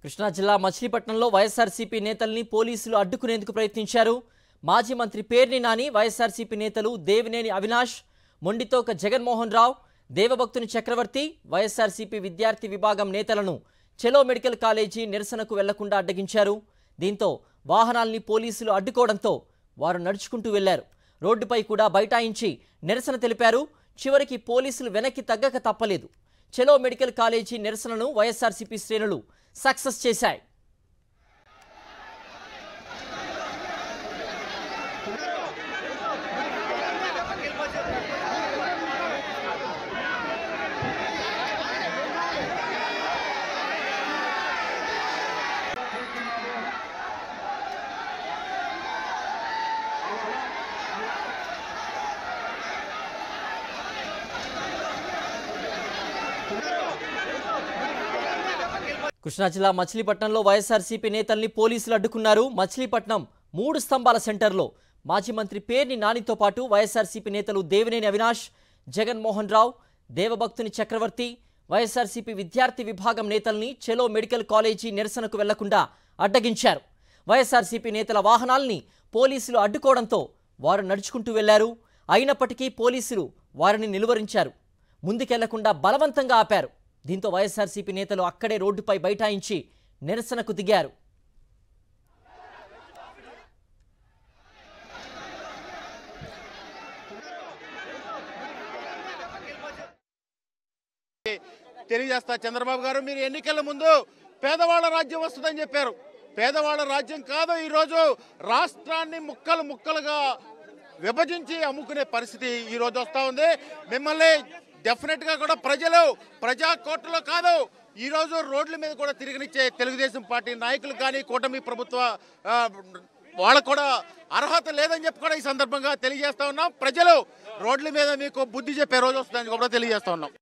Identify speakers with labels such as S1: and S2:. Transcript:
S1: కృష్ణా జిల్లా మచిలీపట్నంలో వైఎస్ఆర్సీపీ నేతల్ని పోలీసులు అడ్డుకునేందుకు ప్రయత్నించారు. మాజీ మంత్రి పేర్ని నాని, వైఎస్ఆర్సీపీ నేతలు దేవినేని అవినాష్, మొండితోక జగన్మోహన్ రావు, దేవభక్తుని చక్రవర్తి వైఎస్ఆర్సీపీ విద్యార్థి విభాగం నేతలను చెలో మెడికల్ కాలేజీ నిరసనకు వెళ్లకుండా అడ్డగించారు. దీంతో వాహనాల్ని పోలీసులు అడ్డుకోవడంతో వారు నడుచుకుంటూ వెళ్లారు. రోడ్డుపై కూడా బైఠాయించి నిరసన తెలిపారు. చివరికి పోలీసులు వెనక్కి తగ్గక తప్పలేదు. చెలో మెడికల్ కాలేజీ నిరసనను వైఎస్ఆర్సీపీ శ్రేణులు సక్సెస్ చేశాయి. కృష్ణా జిల్లా మచిలీపట్నంలో వైఎస్ఆర్సీపీ నేతల్ని పోలీసులు అడ్డుకున్నారు. మచిలీపట్నం 3 స్తంభాల సెంటర్లో మాజీ మంత్రి పేర్ని నానితో పాటు వైఎస్ఆర్సీపీ నేతలు దేవినేని అవినాష్, జగన్మోహన్ రావు, దేవభక్తుని చక్రవర్తి వైఎస్ఆర్సీపీ విద్యార్థి విభాగం నేతల్ని చెలో మెడికల్ కాలేజీ నిరసనకు వెళ్లకుండా అడ్డగించారు. వైఎస్ఆర్సీపీ నేతల వాహనాల్ని పోలీసులు అడ్డుకోవడంతో వారు నడుచుకుంటూ వెళ్లారు. అయినప్పటికీ పోలీసులు వారిని నిలువరించారు. ముందుకెళ్లకుండా బలవంతంగా ఆపారు. దీంతో వైఎస్ఆర్సీపీ నేతలు అక్కడే రోడ్డుపై బైఠాయించి నిరసనకు దిగారు.
S2: తెలియజేస్తా చంద్రబాబు గారు, మీరు ఎన్నికల ముందు పేదవాళ్ళ రాజ్యం వస్తుందని చెప్పారు. పేదవాళ్ళ రాజ్యం కాదు, ఈరోజు రాష్ట్రాన్ని ముక్కలు ముక్కలుగా విభజించి అమ్ముకునే పరిస్థితి ఈరోజు వస్తూ ఉంది. మిమ్మల్ని డెఫినెట్ గా కూడా ప్రజా కోర్టులో కాదు, ఈ రోజు రోడ్ల మీద కూడా తిరిగినిచ్చే తెలుగుదేశం పార్టీ నాయకులు కానీ కూటమి ప్రభుత్వ వాళ్ళకు కూడా అర్హత లేదని చెప్పి కూడా ఈ సందర్భంగా తెలియజేస్తా ఉన్నాం. ప్రజలు రోడ్ల మీద మీకు బుద్ధి చెప్పే రోజు వస్తుందని కూడా తెలియజేస్తా ఉన్నాం.